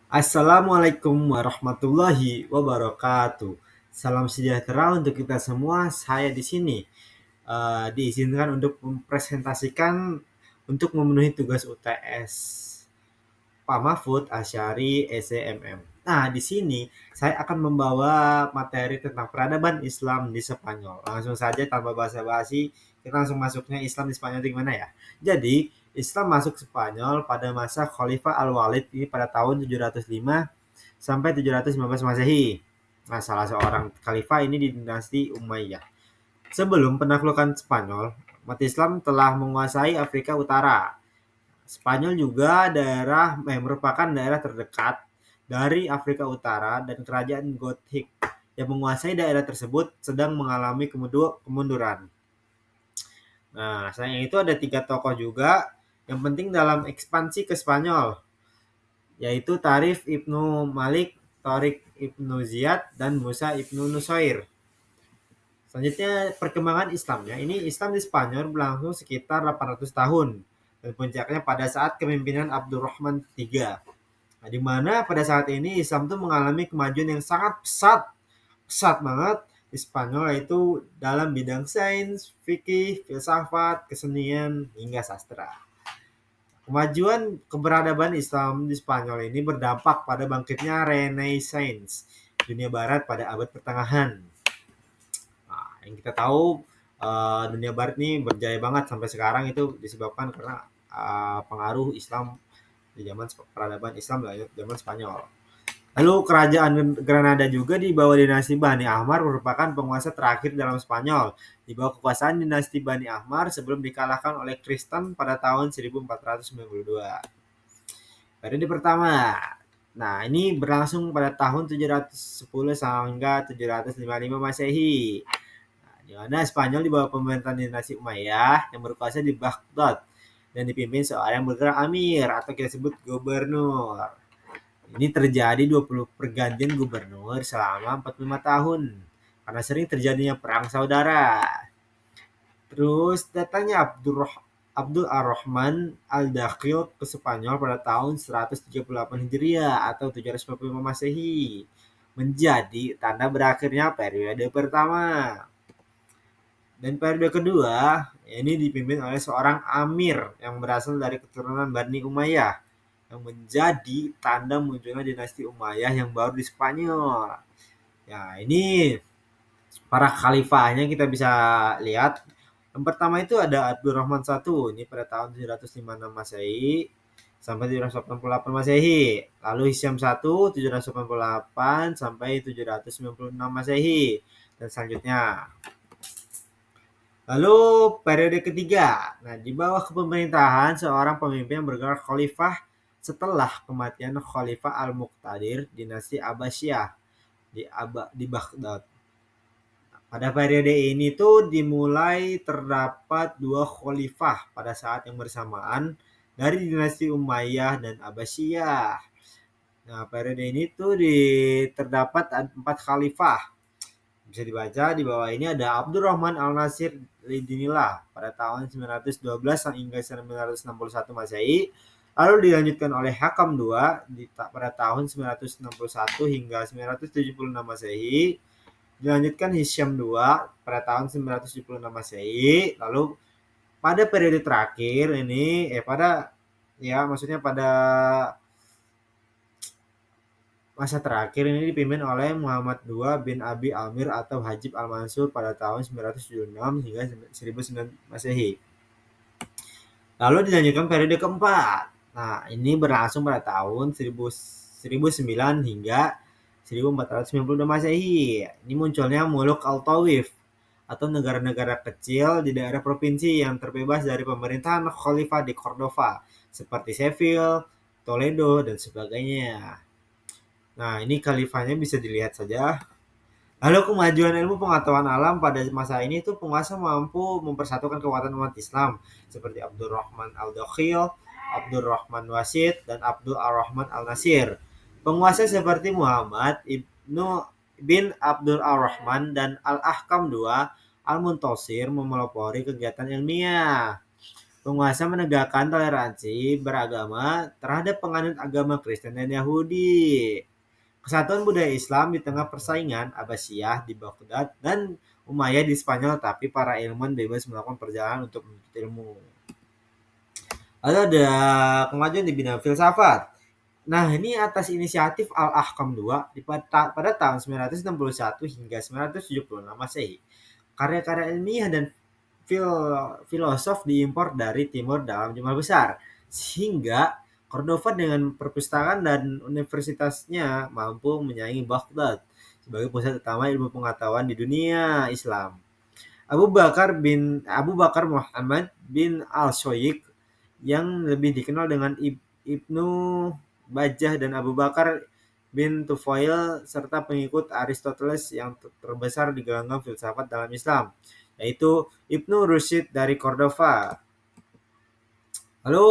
Assalamualaikum warahmatullahi wabarakatuh. Salam sejahtera untuk kita semua. Saya di sini diizinkan untuk mempresentasikan untuk memenuhi tugas UTS Pak Mahfud Asyari SEMM. Nah, di sini saya akan membawa materi tentang peradaban Islam di Spanyol. Langsung saja tanpa basa-basi, kita langsung masuknya Islam di Spanyol itu gimana ya? Jadi, Islam masuk Spanyol pada masa Khalifah Al-Walid ini pada tahun 705 sampai 715 Masehi. Nah, salah seorang khalifah ini di dinasti Umayyah. Sebelum penaklukan Spanyol, umat Islam telah menguasai Afrika Utara. Spanyol juga merupakan daerah terdekat dari Afrika Utara dan kerajaan Gothik yang menguasai daerah tersebut sedang mengalami kemunduran. Nah, selain itu ada 3 tokoh juga yang penting dalam ekspansi ke Spanyol, yaitu Tarif Ibnu Malik, Torik Ibnu Ziyad, dan Musa Ibnu Nusair. Selanjutnya perkembangan Islamnya. Ini Islam di Spanyol berlangsung sekitar 800 tahun dan puncaknya pada saat kepemimpinan Abdurrahman III. Nah, di mana pada saat ini Islam tuh mengalami kemajuan yang sangat pesat banget di Spanyol, yaitu dalam bidang sains, fikih, filsafat, kesenian, hingga sastra. Kemajuan keberadaban Islam di Spanyol ini berdampak pada bangkitnya Renaissance dunia barat pada abad pertengahan. Nah, yang kita tahu dunia barat ini berjaya banget sampai sekarang itu disebabkan karena pengaruh Islam di zaman peradaban Islam di zaman Spanyol. Lalu kerajaan Granada juga di bawah dinasti Bani Ahmar merupakan penguasa terakhir dalam Spanyol. Di bawah kekuasaan dinasti Bani Ahmar sebelum dikalahkan oleh Kristen pada tahun 1492. Periode pertama. Nah, ini berlangsung pada tahun 710 hingga 755 Masehi. Nah, di mana Spanyol di bawah pemerintahan dinasti Umayyah yang berkuasa di Baghdad dan dipimpin seorang yang bergerak amir atau kita sebut gubernur. Ini terjadi 20 pergantian gubernur selama 45 tahun karena sering terjadinya perang saudara. Terus datangnya Abdul Ar-Rahman Al-Dakhil ke Spanyol pada tahun 138 Hijriah atau 745 Masehi, menjadi tanda berakhirnya periode pertama. Dan periode kedua ini dipimpin oleh seorang amir yang berasal dari keturunan Bani Umayyah yang menjadi tanda munculnya dinasti Umayyah yang baru di Spanyol. Ya, ini para khalifahnya kita bisa lihat. Yang pertama itu ada Abdurrahman I, ini pada tahun 756 Masehi sampai 788 Masehi. Lalu Hisham I 788 sampai 796 Masehi dan selanjutnya. Lalu periode ketiga. Nah, di bawah kepemerintahan seorang pemimpin yang bergelar khalifah setelah kematian Khalifah Al-Muqtadir dinasti Abbasiyah di Baghdad. Pada periode ini tuh dimulai terdapat 2 khalifah pada saat yang bersamaan dari dinasti Umayyah dan Abbasiyah. Nah, periode ini tuh terdapat 4 khalifah. Bisa dibaca di bawah ini ada Abdurrahman Al-Nasir Lidinillah pada tahun 912 hingga 961 Masehi. Lalu dilanjutkan oleh Hakam II pada tahun 961 hingga 976 Masehi. Dilanjutkan Hisham II pada tahun 976 Masehi. Lalu pada periode terakhir ini maksudnya pada masa terakhir ini dipimpin oleh Muhammad II bin Abi Amir atau Hajib Al-Mansur pada tahun 976 hingga 1009 Masehi. Lalu dilanjutkan periode keempat. Nah, ini berlangsung pada tahun 1009 hingga 1492 Masehi. Ini munculnya Muluk Al-Tawif atau negara-negara kecil di daerah provinsi yang terbebas dari pemerintahan khalifah di Cordova seperti Seville, Toledo, dan sebagainya. Nah, ini khalifahnya bisa dilihat saja. Lalu kemajuan ilmu pengetahuan alam pada masa ini itu penguasa mampu mempersatukan kekuatan umat Islam seperti Abdurrahman Al-Dakhil, Abdurrahman Wasid, dan Abdul Ar-Rahman Al-Nasir. Penguasa seperti Muhammad Ibnu bin Abdul Ar-Rahman dan Al-Ahkam II Al-Muntasir memelopori kegiatan ilmiah. Penguasa menegakkan toleransi beragama terhadap penganut agama Kristen dan Yahudi. Kesatuan budaya Islam di tengah persaingan Abbasiyah di Baghdad dan Umayyah di Spanyol, tapi para ilmuwan bebas melakukan perjalanan untuk menuntut ilmu. Lalu ada kemajuan di bidang filsafat. Nah, ini atas inisiatif Al-Ahkam II pada tahun 961 hingga 976 Masehi. Karya-karya ilmiah dan filosof diimpor dari timur dalam jumlah besar, sehingga Cordova dengan perpustakaan dan universitasnya mampu menyaingi Baghdad sebagai pusat utama ilmu pengetahuan di dunia Islam. Abu Bakar Muhammad bin al-Syaikh yang lebih dikenal dengan Ibnu Bajjah dan Abu Bakar bin Tufail serta pengikut Aristoteles yang terbesar di gelanggang filsafat dalam Islam, yaitu Ibnu Rushd dari Cordova. Lalu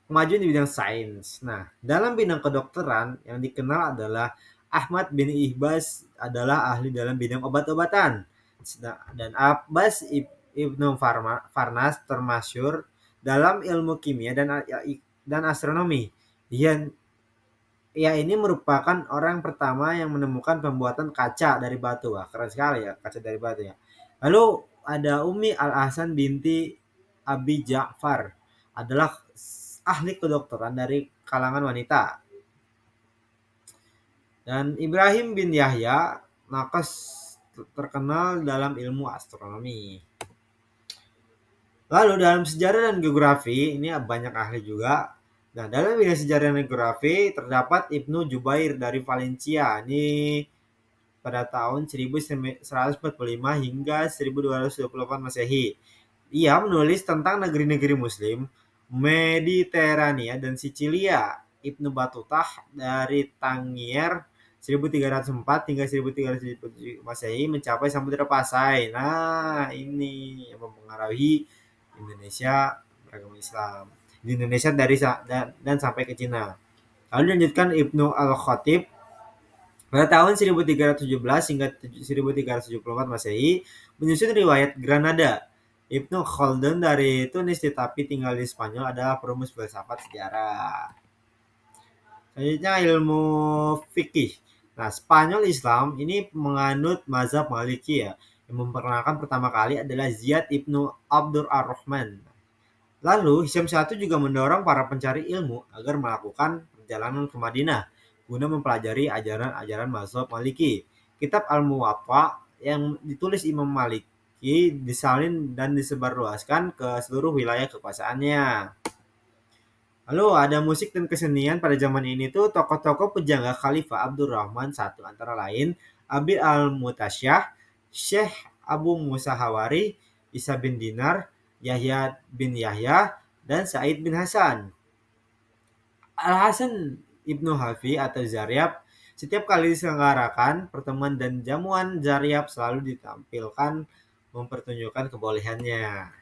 kemajuan di bidang sains. Nah, dalam bidang kedokteran yang dikenal adalah Ahmad bin Ihbas adalah ahli dalam bidang obat-obatan. Dan Abbas Ibnu Farnas termasyhur dalam ilmu kimia dan astronomi. Ia ini merupakan orang pertama yang menemukan pembuatan kaca dari batu. Wah, keren sekali ya, kaca dari batu ya. Lalu ada Umi Al-Hasan binti Abi Ja'far adalah ahli kedokteran dari kalangan wanita. Dan Ibrahim bin Yahya Nakas terkenal dalam ilmu astronomi. Lalu dalam sejarah dan geografi, ini banyak ahli juga. Nah, dalam bidang sejarah dan geografi terdapat Ibnu Jubair dari Valencia. Ini pada tahun 1145 hingga 1228 Masehi. Ia menulis tentang negeri-negeri Muslim, Mediterania dan Sicilia. Ibnu Batutah dari Tangier 1304 hingga 1307 Masehi mencapai Samudra Pasai. Nah, ini yang mempengaruhi Indonesia beragama Islam. Di Indonesia dan sampai ke Cina. Lalu dilanjutkan Ibnu Al-Khatib pada tahun 1317 hingga 1374 Masehi menyusun riwayat Granada. Ibnu Khaldun dari Tunis tetapi tinggal di Spanyol adalah perumus filsafat sejarah. Selanjutnya ilmu fikih. Nah, Spanyol Islam ini menganut mazhab Maliki ya. Yang memperkenalkan pertama kali adalah Ziyad Ibnu Abdur Ar-Rahman. Lalu Hisham I juga mendorong para pencari ilmu agar melakukan perjalanan ke Madinah guna mempelajari ajaran-ajaran mazhab Maliki. Kitab Al-Muwatta yang ditulis Imam Maliki disalin dan disebarluaskan ke seluruh wilayah kekuasaannya. Lalu ada musik dan kesenian pada zaman ini tuh tokoh-tokoh pujangga Khalifah Abdurrahman I antara lain Abi Al-Mutasyah, Syekh Abu Musa Hawari, Isa bin Dinar, Yahya bin Yahya, dan Said bin Hasan. Al-Hasan Ibnu Hafi atau Zaryab setiap kali diselenggarakan pertemuan dan jamuan Zaryab selalu ditampilkan mempertunjukkan kebolehannya.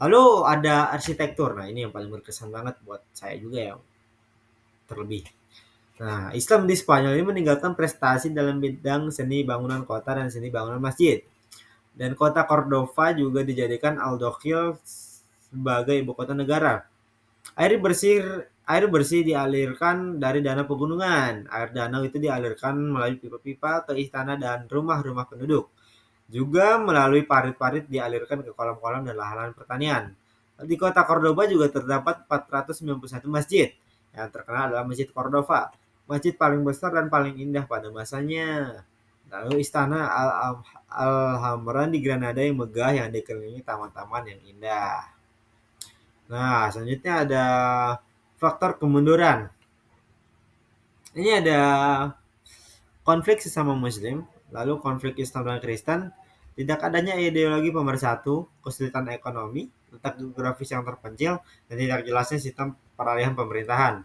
Lalu ada arsitektur. Nah, ini yang paling berkesan banget buat saya juga ya. Terlebih. Nah, Islam di Spanyol ini meninggalkan prestasi dalam bidang seni bangunan kota dan seni bangunan masjid. Dan kota Cordova juga dijadikan Al-Dokhil sebagai ibu kota negara. Air bersih dialirkan dari danau pegunungan. Air danau itu dialirkan melalui pipa-pipa ke istana dan rumah-rumah penduduk. Juga melalui parit-parit dialirkan ke kolam-kolam dan lahan-lahan pertanian. Di kota Cordoba juga terdapat 491 masjid. Yang terkenal adalah Masjid Cordova, masjid paling besar dan paling indah pada masanya. Lalu istana Alhambra di Granada yang megah yang dikelilingi taman-taman yang indah. Nah, selanjutnya ada faktor kemunduran. Ini ada konflik sesama Muslim, lalu konflik Islam dan Kristen, tidak adanya ideologi pemersatu, kesulitan ekonomi, letak geografis yang terpencil, dan tidak jelasnya sistem peralihan pemerintahan.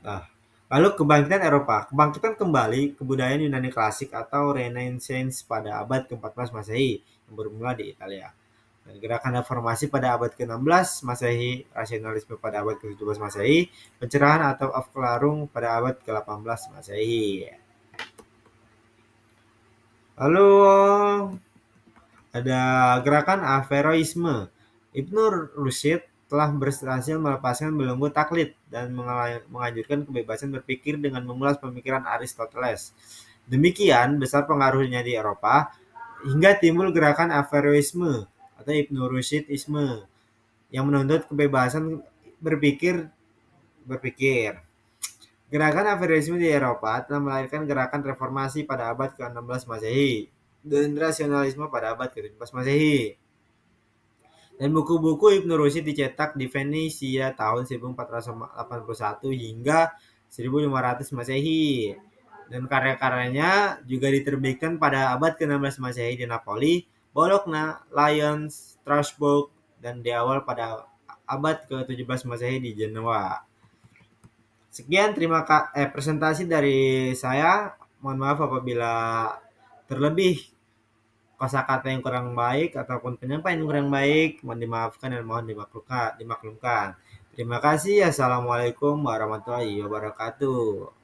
Nah, lalu kebangkitan Eropa. Kebangkitan kembali kebudayaan Yunani klasik atau Renaissance pada abad ke-14 Masehi yang bermula di Italia. Dan gerakan reformasi pada abad ke-16 Masehi, rasionalisme pada abad ke-17 Masehi, pencerahan atau Aufklärung pada abad ke-18 Masehi. Lalu Ada gerakan Averroisme. Ibnu Rushd telah berhasil melepaskan belenggu taklid dan menganjurkan kebebasan berpikir dengan mengulas pemikiran Aristoteles. Demikian besar pengaruhnya di Eropa hingga timbul gerakan Averroisme atau Ibnu Rushdisme yang menuntut kebebasan berpikir berpikir. Gerakan Averroisme di Eropa telah melahirkan gerakan reformasi pada abad ke-16 Masehi dan rasionalisme pada abad ke-17 Masehi. Dan buku-buku Ibnu Rushd dicetak di Venesia tahun 1481 hingga 1500 Masehi. Dan karya-karyanya juga diterbitkan pada abad ke-16 Masehi di Napoli, Bologna, Lyons, Strasbourg, dan di awal pada abad ke-17 Masehi di Genoa. Sekian presentasi dari saya. Mohon maaf apabila terlebih kosakata yang kurang baik ataupun penyampaian yang kurang baik, mohon dimaafkan dan mohon dimaklumkan. Terima kasih. Assalamualaikum warahmatullahi wabarakatuh.